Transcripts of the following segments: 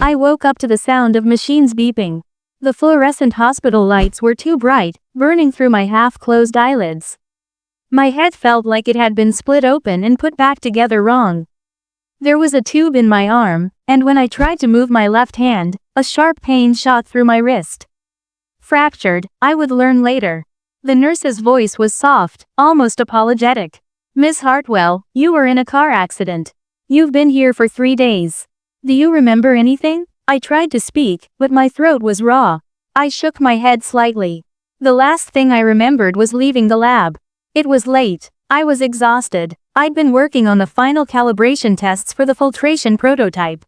I woke up to the sound of machines beeping. The fluorescent hospital lights were too bright, burning through my half-closed eyelids. My head felt like it had been split open and put back together wrong. There was a tube in my arm, and when I tried to move my left hand, a sharp pain shot through my wrist. Fractured, I would learn later. The nurse's voice was soft, almost apologetic. "Miss Hartwell, you were in a car accident. You've been here for 3 days. Do you remember anything?" I tried to speak, but my throat was raw. I shook my head slightly. The last thing I remembered was leaving the lab. It was late. I was exhausted. I'd been working on the final calibration tests for the filtration prototype.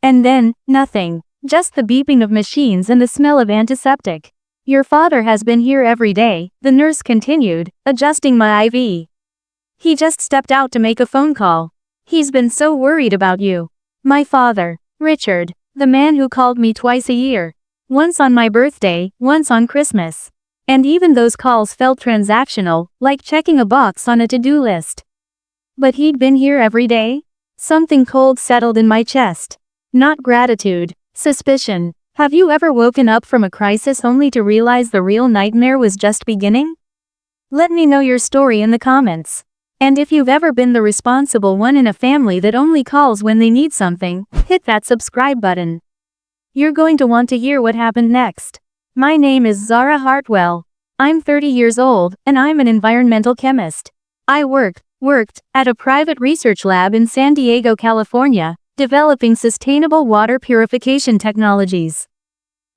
And then, nothing. Just the beeping of machines and the smell of antiseptic. "Your father has been here every day," the nurse continued, adjusting my IV. "He just stepped out to make a phone call. He's been so worried about you." My father, Richard, the man who called me twice a year. Once on my birthday, once on Christmas. And even those calls felt transactional, like checking a box on a to-do list. But he'd been here every day? Something cold settled in my chest. Not gratitude, suspicion. Have you ever woken up from a crisis only to realize the real nightmare was just beginning? Let me know your story in the comments. And if you've ever been the responsible one in a family that only calls when they need something, hit that subscribe button. You're going to want to hear what happened next. My name is Zara Hartwell. I'm 30 years old, and I'm an environmental chemist. I worked at a private research lab in San Diego, California, developing sustainable water purification technologies.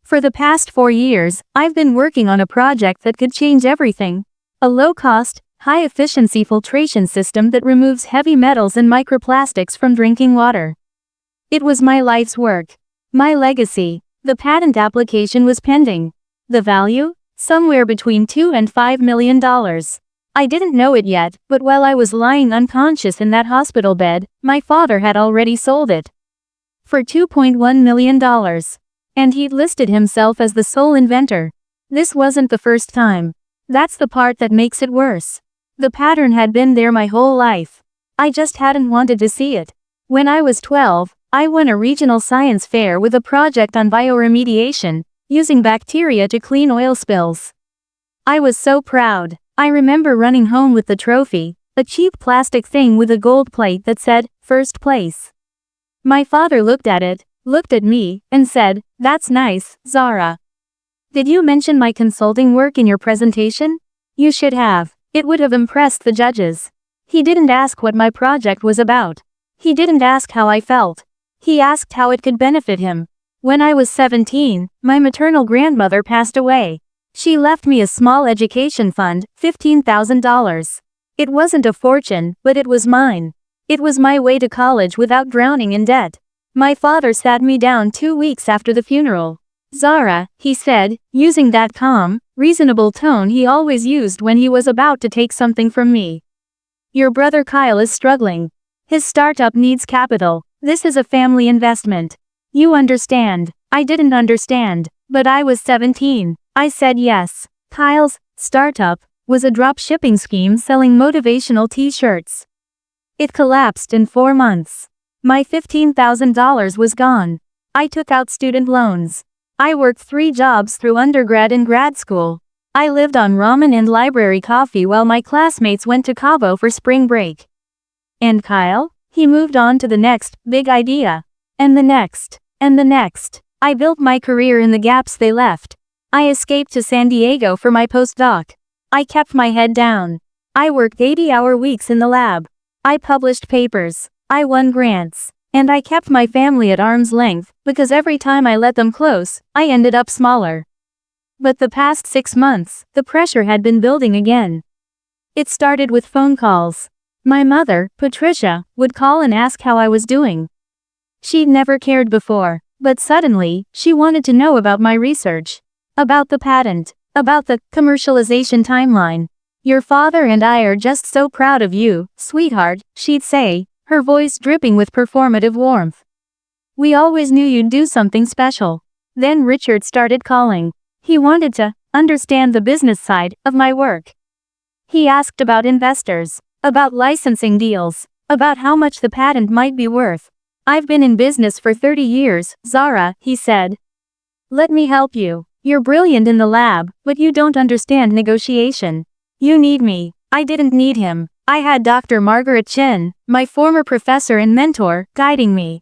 For the past 4 years, I've been working on a project that could change everything. A low-cost, high-efficiency filtration system that removes heavy metals and microplastics from drinking water. It was my life's work. My legacy. The patent application was pending. The value? Somewhere between $2 and $5 million. I didn't know it yet, but while I was lying unconscious in that hospital bed, my father had already sold it. For $2.1 million. And he'd listed himself as the sole inventor. This wasn't the first time. That's the part that makes it worse. The pattern had been there my whole life. I just hadn't wanted to see it. When I was 12, I won a regional science fair with a project on bioremediation, using bacteria to clean oil spills. I was so proud. I remember running home with the trophy, a cheap plastic thing with a gold plate that said, "First place." My father looked at it, looked at me, and said, "That's nice, Zara. Did you mention my consulting work in your presentation? You should have. It would have impressed the judges." He didn't ask what my project was about. He didn't ask how I felt. He asked how it could benefit him. When I was 17, my maternal grandmother passed away. She left me a small education fund, $15,000. It wasn't a fortune, but it was mine. It was my way to college without drowning in debt. My father sat me down 2 weeks after the funeral. "Zara," he said, using that calm, reasonable tone he always used when he was about to take something from me. "Your brother Kyle is struggling. His startup needs capital. This is a family investment. You understand." I didn't understand, but I was 17. I said yes. Kyle's startup was a drop shipping scheme selling motivational t-shirts. It collapsed in 4 months. My $15,000 was gone. I took out student loans. I worked 3 jobs through undergrad and grad school. I lived on ramen and library coffee while my classmates went to Cabo for spring break. And Kyle? He moved on to the next big idea. And the next. And the next. I built my career in the gaps they left. I escaped to San Diego for my postdoc. I kept my head down. I worked 80-hour weeks in the lab. I published papers. I won grants. And I kept my family at arm's length, because every time I let them close, I ended up smaller. But the past 6 months, the pressure had been building again. It started with phone calls. My mother, Patricia, would call and ask how I was doing. She'd never cared before, but suddenly, she wanted to know about my research. About the patent. About the commercialization timeline. "Your father and I are just so proud of you, sweetheart," she'd say, her voice dripping with performative warmth. "We always knew you'd do something special." Then Richard started calling. He wanted to understand the business side of my work. He asked about investors, about licensing deals, about how much the patent might be worth. I've been in business for 30 years, Zara, he said. Let me help you. You're brilliant in the lab, but you don't understand negotiation. You need me. I didn't need him. I had Dr. Margaret Chen, my former professor and mentor, guiding me.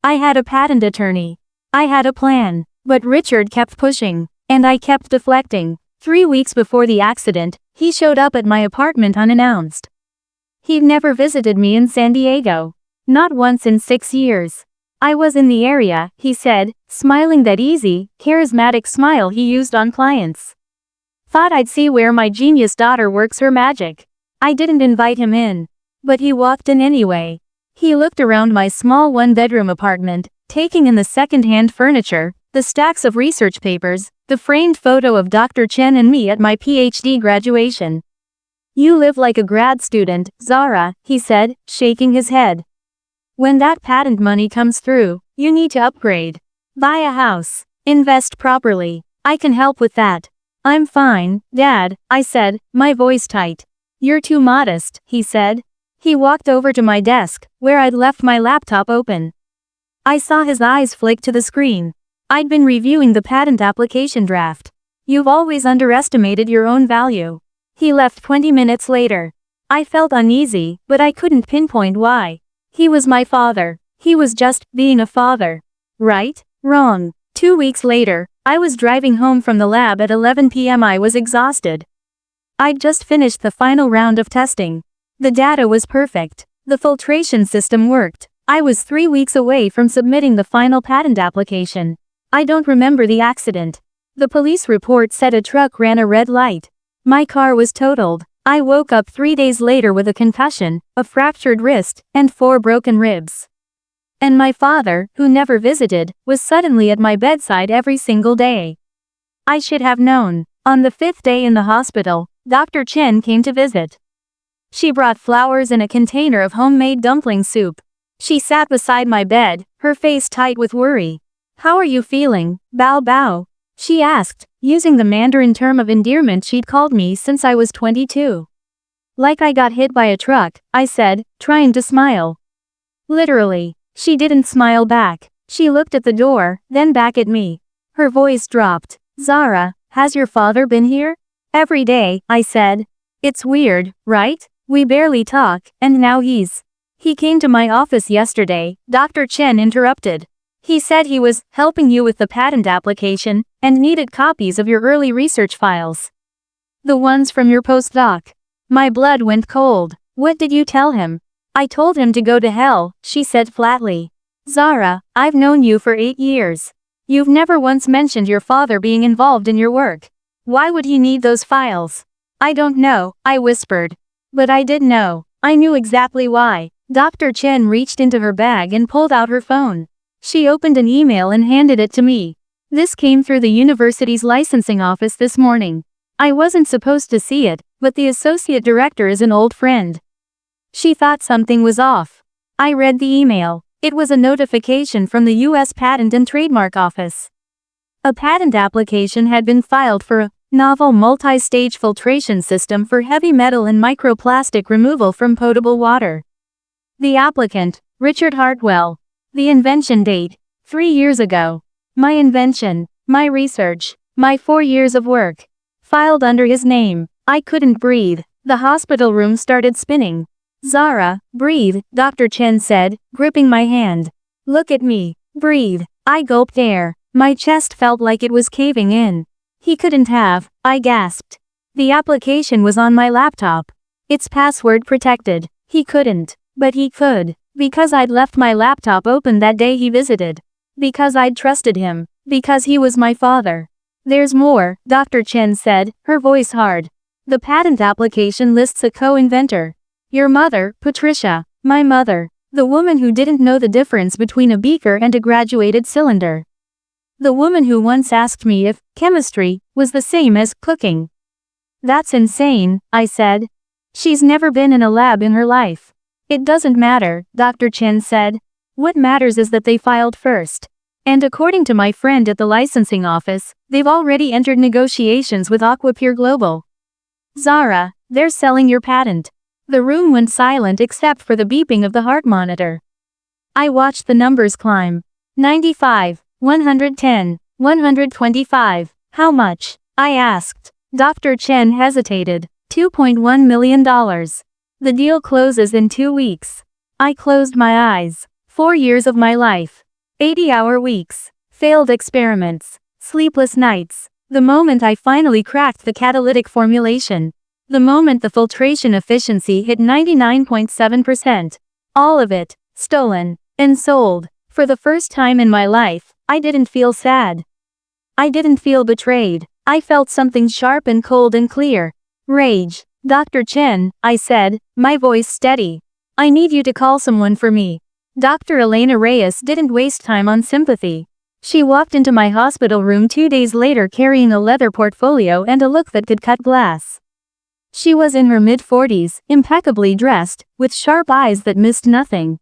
I had a patent attorney. I had a plan. But Richard kept pushing. And I kept deflecting. 3 weeks before the accident, he showed up at my apartment unannounced. He'd never visited me in San Diego. Not once in 6 years. I was in the area, he said, smiling that easy, charismatic smile he used on clients. Thought I'd see where my genius daughter works her magic. I didn't invite him in. But he walked in anyway. He looked around my small one-bedroom apartment, taking in the second-hand furniture, the stacks of research papers, the framed photo of Dr. Chen and me at my PhD graduation. You live like a grad student, Zara, he said, shaking his head. When that patent money comes through, you need to upgrade. Buy a house. Invest properly. I can help with that. I'm fine, Dad, I said, my voice tight. You're too modest, he said. He walked over to my desk, where I'd left my laptop open. I saw his eyes flick to the screen. I'd been reviewing the patent application draft. You've always underestimated your own value. He left 20 minutes later. I felt uneasy, but I couldn't pinpoint why. He was my father. He was just being a father. Right? Wrong. 2 weeks later, I was driving home from the lab at 11 p.m. I was exhausted. I'd just finished the final round of testing. The data was perfect. The filtration system worked. I was 3 weeks away from submitting the final patent application. I don't remember the accident. The police report said a truck ran a red light. My car was totaled. I woke up 3 days later with a concussion, a fractured wrist, and 4 broken ribs. And my father, who never visited, was suddenly at my bedside every single day. I should have known. On the 5th day in the hospital, Dr. Chen came to visit. She brought flowers and a container of homemade dumpling soup. She sat beside my bed, her face tight with worry. How are you feeling, Bao Bao? She asked, using the Mandarin term of endearment she'd called me since I was 22. Like I got hit by a truck, I said, trying to smile. Literally. She didn't smile back. She looked at the door, then back at me. Her voice dropped. Zara, has your father been here? Every day, I said. It's weird, right? We barely talk, and now He came to my office yesterday, Dr. Chen interrupted. He said he was helping you with the patent application and needed copies of your early research files. The ones from your postdoc. My blood went cold. What did you tell him? I told him to go to hell, she said flatly. Zara, I've known you for 8 years. You've never once mentioned your father being involved in your work. Why would he need those files? I don't know, I whispered. But I did know. I knew exactly why. Dr. Chen reached into her bag and pulled out her phone. She opened an email and handed it to me. This came through the university's licensing office this morning. I wasn't supposed to see it, but the associate director is an old friend. She thought something was off. I read the email. It was a notification from the U.S. Patent and Trademark Office. A patent application had been filed for a novel multi-stage filtration system for heavy metal and microplastic removal from potable water. The applicant, Richard Hartwell. The invention date, 3 years ago. My invention, my research, my 4 years of work. Filed under his name. I couldn't breathe. The hospital room started spinning. Zara, breathe, Dr. Chen said, gripping my hand. Look at me. Breathe. I gulped air. My chest felt like it was caving in. He couldn't have, I gasped. The application was on my laptop. It's password protected. He couldn't. But he could. Because I'd left my laptop open that day he visited. Because I'd trusted him. Because he was my father. There's more, Dr. Chen said, her voice hard. The patent application lists a co-inventor. Your mother, Patricia, my mother, the woman who didn't know the difference between a beaker and a graduated cylinder. The woman who once asked me if chemistry was the same as cooking. That's insane, I said. She's never been in a lab in her life. It doesn't matter, Dr. Chen said. What matters is that they filed first. And according to my friend at the licensing office, they've already entered negotiations with Aquapure Global. Zara, they're selling your patent. The room went silent except for the beeping of the heart monitor. I watched the numbers climb. 95, 110, 125. How much? I asked. Dr. Chen hesitated. $2.1 million. The deal closes in 2 weeks. I closed my eyes. 4 years of my life. 80-hour weeks. Failed experiments. Sleepless nights. The moment I finally cracked the catalytic formulation. The moment the filtration efficiency hit 99.7%. All of it, stolen, and sold. For the first time in my life, I didn't feel sad. I didn't feel betrayed. I felt something sharp and cold and clear. Rage. Dr. Chen, I said, my voice steady. I need you to call someone for me. Dr. Elena Reyes didn't waste time on sympathy. She walked into my hospital room 2 days later carrying a leather portfolio and a look that could cut glass. She was in her mid-40s, impeccably dressed, with sharp eyes that missed nothing.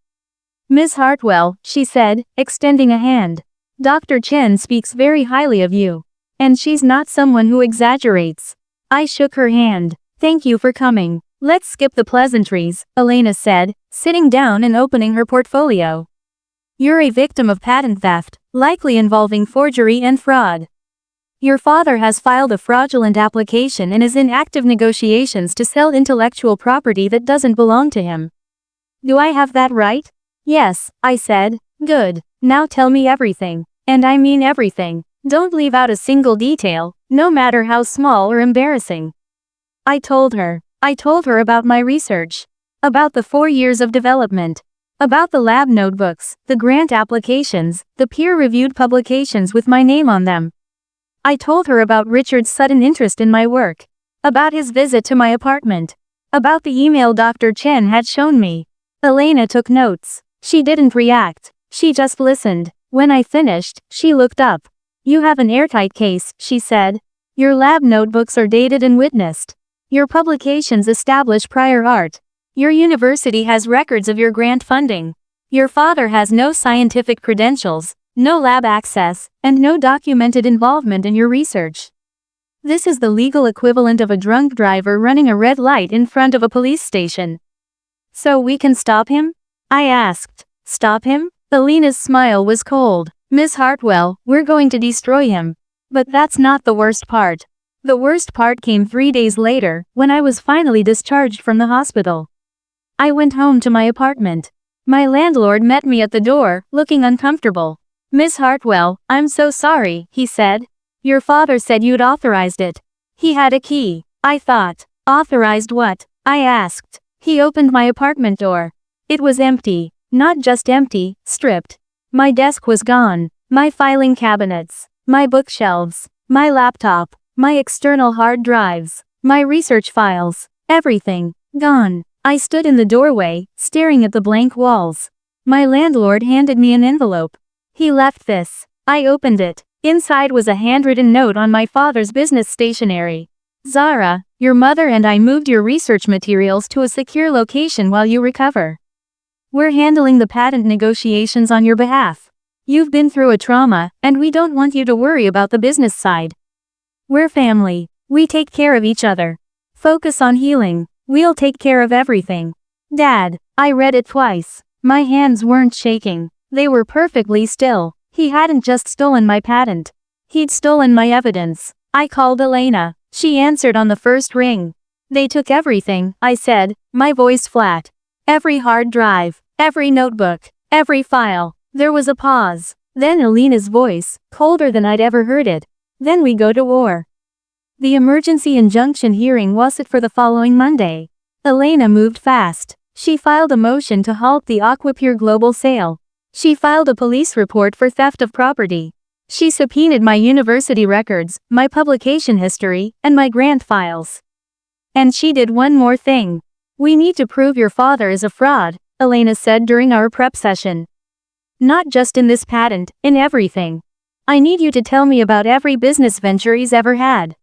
Miss Hartwell, she said, extending a hand. Dr. Chen speaks very highly of you. And she's not someone who exaggerates. I shook her hand. Thank you for coming. Let's skip the pleasantries, Elena said, sitting down and opening her portfolio. You're a victim of patent theft, likely involving forgery and fraud. Your father has filed a fraudulent application and is in active negotiations to sell intellectual property that doesn't belong to him. Do I have that right? Yes, I said. Good. Now tell me everything. And I mean everything. Don't leave out a single detail, no matter how small or embarrassing. I told her. I told her about my research. About the 4 years of development. About the lab notebooks, the grant applications, the peer-reviewed publications with my name on them. I told her about Richard's sudden interest in my work. About his visit to my apartment. About the email Dr. Chen had shown me. Elena took notes. She didn't react. She just listened. When I finished, she looked up. You have an airtight case, she said. Your lab notebooks are dated and witnessed. Your publications establish prior art. Your university has records of your grant funding. Your father has no scientific credentials, no lab access, and no documented involvement in your research. This is the legal equivalent of a drunk driver running a red light in front of a police station. So we can stop him? I asked. Stop him? Elena's smile was cold. Miss Hartwell, we're going to destroy him. But that's not the worst part. The worst part came 3 days later, when I was finally discharged from the hospital. I went home to my apartment. My landlord met me at the door, looking uncomfortable. Miss Hartwell, I'm so sorry, he said. Your father said you'd authorized it. He had a key. I thought. Authorized what? I asked. He opened my apartment door. It was empty. Not just empty, stripped. My desk was gone. My filing cabinets. My bookshelves. My laptop. My external hard drives. My research files. Everything. Gone. I stood in the doorway, staring at the blank walls. My landlord handed me an envelope. He left this. I opened it. Inside was a handwritten note on my father's business stationery. Zara, your mother and I moved your research materials to a secure location while you recover. We're handling the patent negotiations on your behalf. You've been through a trauma, and we don't want you to worry about the business side. We're family. We take care of each other. Focus on healing. We'll take care of everything. Dad, I read it twice. My hands weren't shaking. They were perfectly still. He hadn't just stolen my patent. He'd stolen my evidence. I called Elena. She answered on the first ring. They took everything, I said, my voice flat. Every hard drive, every notebook, every file. There was a pause. Then Elena's voice, colder than I'd ever heard it. Then we go to war. The emergency injunction hearing was set for the following Monday. Elena moved fast. She filed a motion to halt the Aquapure global sale. She filed a police report for theft of property. She subpoenaed my university records, my publication history, and my grant files. And she did one more thing. We need to prove your father is a fraud, Elena said during our prep session. Not just in this patent, in everything. I need you to tell me about every business venture he's ever had.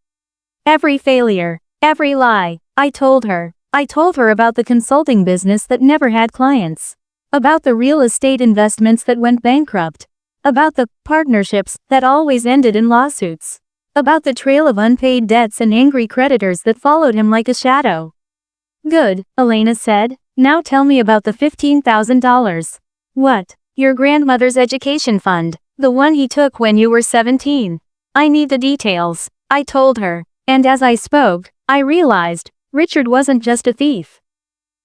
Every failure, every lie. I told her. I told her about the consulting business that never had clients. About the real estate investments that went bankrupt. About the partnerships that always ended in lawsuits. About the trail of unpaid debts and angry creditors that followed him like a shadow. Good, Elena said. Now tell me about the $15,000. What? Your grandmother's education fund, the one he took when you were 17. I need the details, I told her. And as I spoke, I realized, Richard wasn't just a thief.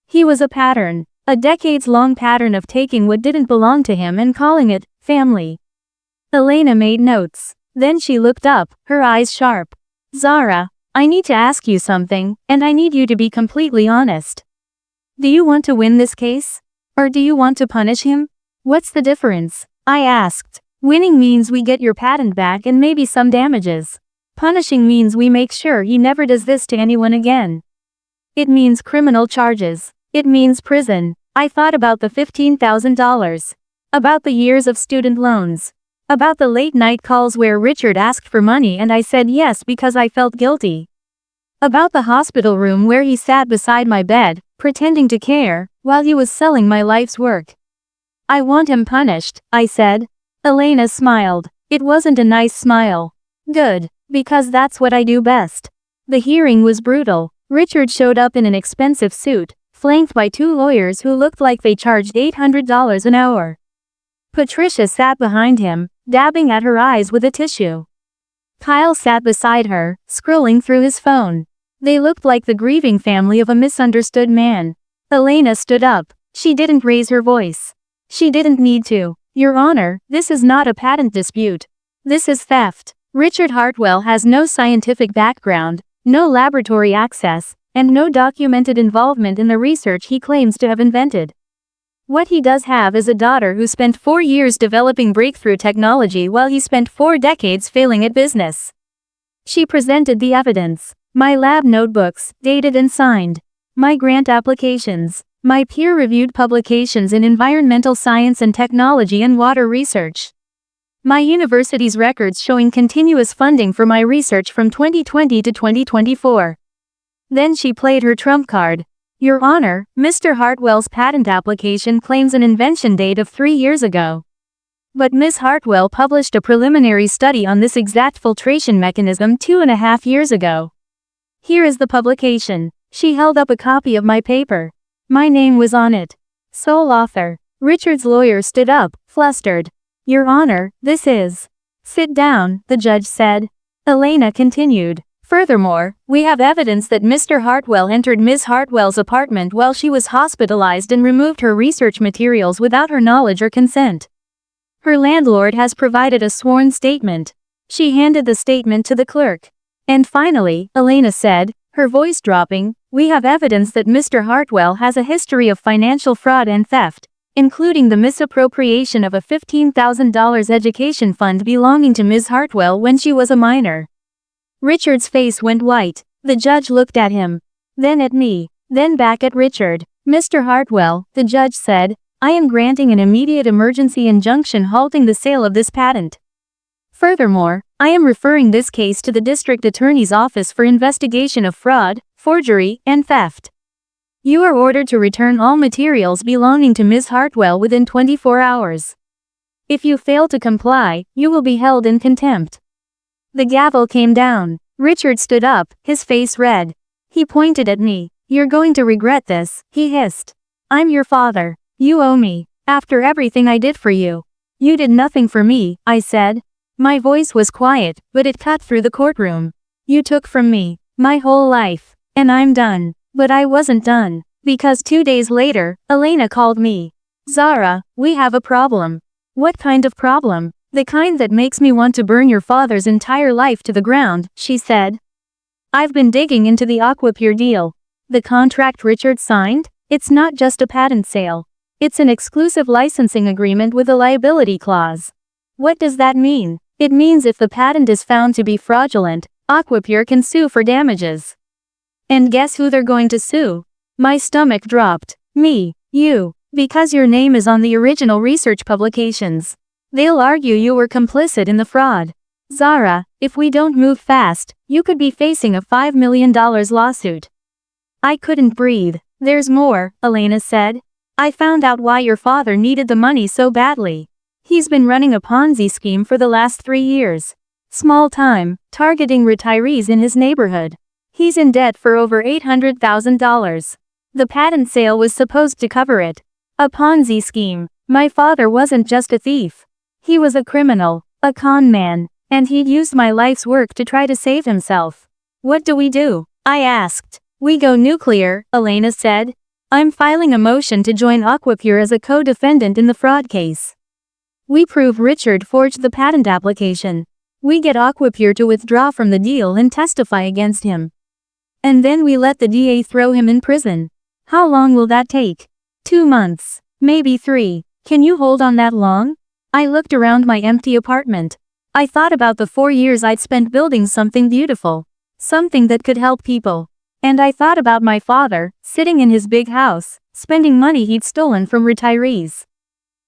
He was a pattern, a decades-long pattern of taking what didn't belong to him and calling it family. Elena made notes. Then she looked up, her eyes sharp. Zara, I need to ask you something, and I need you to be completely honest. Do you want to win this case? Or do you want to punish him? What's the difference? I asked. Winning means we get your patent back and maybe some damages. Punishing means we make sure he never does this to anyone again. It means criminal charges. It means prison. I thought about the $15,000. About the years of student loans. About the late-night calls where Richard asked for money and I said yes because I felt guilty. About the hospital room where he sat beside my bed, pretending to care, while he was selling my life's work. I want him punished, I said. Elena smiled. It wasn't a nice smile. Good, because that's what I do best. The hearing was brutal. Richard showed up in an expensive suit, flanked by two lawyers who looked like they charged $800 an hour. Patricia sat behind him, dabbing at her eyes with a tissue. Kyle sat beside her, scrolling through his phone. They looked like the grieving family of a misunderstood man. Elena stood up. She didn't raise her voice. She didn't need to. Your Honor, this is not a patent dispute. This is theft. Richard Hartwell has no scientific background, no laboratory access, and no documented involvement in the research he claims to have invented. What he does have is a daughter who spent 4 years developing breakthrough technology while he spent 4 decades failing at business. She presented the evidence. My lab notebooks, dated and signed. My grant applications. My peer-reviewed publications in environmental science and technology and water research. My university's records showing continuous funding for my research from 2020 to 2024. Then she played her trump card. Your Honor, Mr. Hartwell's patent application claims an invention date of 3 years ago. But Ms. Hartwell published a preliminary study on this exact filtration mechanism 2.5 years ago. Here is the publication. She held up a copy of my paper. My name was on it. Sole author. Richard's lawyer stood up, flustered. Your Honor, this is. Sit down, the judge said. Elena continued. Furthermore, we have evidence that Mr. Hartwell entered Ms. Hartwell's apartment while she was hospitalized and removed her research materials without her knowledge or consent. Her landlord has provided a sworn statement. She handed the statement to the clerk. And finally, Elena said, her voice dropping, we have evidence that Mr. Hartwell has a history of financial fraud and theft, including the misappropriation of a $15,000 education fund belonging to Ms. Hartwell when she was a minor. Richard's face went white. The judge looked at him. Then at me. Then back at Richard. Mr. Hartwell, the judge said, I am granting an immediate emergency injunction halting the sale of this patent. Furthermore, I am referring this case to the district attorney's office for investigation of fraud, forgery, and theft. You are ordered to return all materials belonging to Ms. Hartwell within 24 hours. If you fail to comply, you will be held in contempt. The gavel came down. Richard stood up, his face red. He pointed at me. You're going to regret this, he hissed. I'm your father. You owe me. After everything I did for you. You did nothing for me, I said. My voice was quiet, but it cut through the courtroom. You took from me my whole life. And I'm done. But I wasn't done. Because 2 days later, Elena called me. Zara, we have a problem. What kind of problem? The kind that makes me want to burn your father's entire life to the ground, she said. I've been digging into the Aquapure deal. The contract Richard signed? It's not just a patent sale. It's an exclusive licensing agreement with a liability clause. What does that mean? It means if the patent is found to be fraudulent, Aquapure can sue for damages. And guess who they're going to sue? My stomach dropped. Me. You. Because your name is on the original research publications. They'll argue you were complicit in the fraud. Zara, if we don't move fast, you could be facing a $5 million lawsuit. I couldn't breathe. There's more, Elena said. I found out why your father needed the money so badly. He's been running a Ponzi scheme for the last 3 years. Small time, targeting retirees in his neighborhood. He's in debt for over $800,000. The patent sale was supposed to cover it. A Ponzi scheme. My father wasn't just a thief. He was a criminal, a con man, and he'd used my life's work to try to save himself. What do? I asked. We go nuclear, Elena said. I'm filing a motion to join Aquapure as a co-defendant in the fraud case. We prove Richard forged the patent application. We get Aquapure to withdraw from the deal and testify against him. And then we let the DA throw him in prison. How long will that take? 2 months. Maybe 3. Can you hold on that long? I looked around my empty apartment. I thought about the 4 years I'd spent building something beautiful. Something that could help people. And I thought about my father, sitting in his big house, spending money he'd stolen from retirees.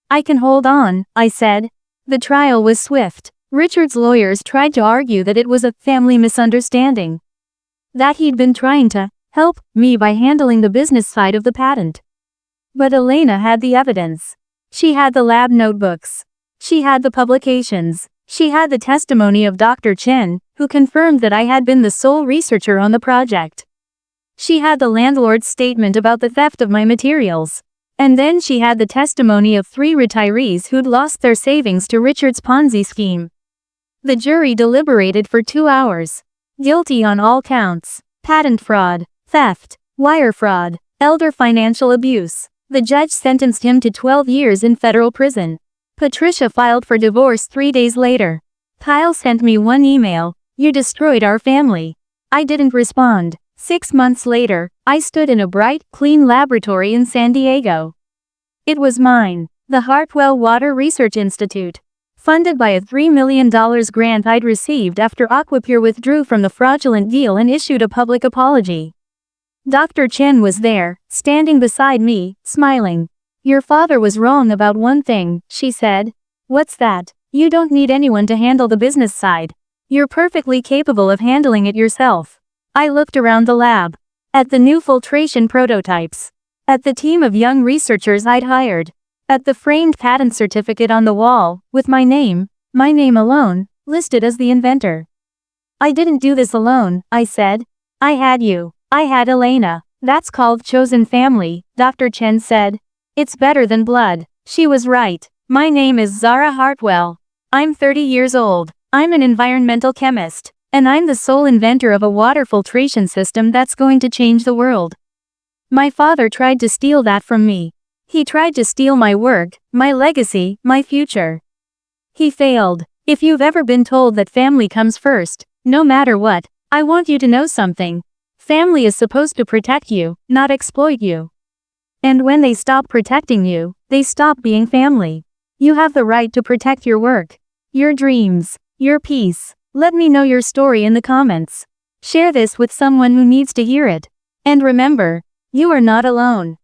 I can hold on, I said. The trial was swift. Richard's lawyers tried to argue that it was a family misunderstanding. That he'd been trying to help me by handling the business side of the patent. But Elena had the evidence. She had the lab notebooks. She had the publications. She had the testimony of Dr. Chen, who confirmed that I had been the sole researcher on the project. She had the landlord's statement about the theft of my materials. And then she had the testimony of 3 retirees who'd lost their savings to Richard's Ponzi scheme. The jury deliberated for 2 hours. Guilty on all counts. Patent fraud, theft, wire fraud, elder financial abuse. The judge sentenced him to 12 years in federal prison. Patricia filed for divorce 3 days later. Kyle sent me one email, "You destroyed our family." I didn't respond. 6 months later, I stood in a bright, clean laboratory in San Diego. It was mine, the Hartwell Water Research Institute. Funded by a $3 million grant I'd received after Aquapure withdrew from the fraudulent deal and issued a public apology. Dr. Chen was there, standing beside me, smiling. "Your father was wrong about one thing," she said. "What's that?" "You don't need anyone to handle the business side. You're perfectly capable of handling it yourself." I looked around the lab. At the new filtration prototypes. At the team of young researchers I'd hired. At the framed patent certificate on the wall, with my name alone, listed as the inventor. "I didn't do this alone," I said. "I had you. I had Elena." "That's called chosen family," Dr. Chen said. "It's better than blood." She was right. My name is Zara Hartwell. I'm 30 years old. I'm an environmental chemist. And I'm the sole inventor of a water filtration system that's going to change the world. My father tried to steal that from me. He tried to steal my work, my legacy, my future. He failed. If you've ever been told that family comes first, no matter what, I want you to know something. Family is supposed to protect you, not exploit you. And when they stop protecting you, they stop being family. You have the right to protect your work, your dreams, your peace. Let me know your story in the comments. Share this with someone who needs to hear it. And remember, you are not alone.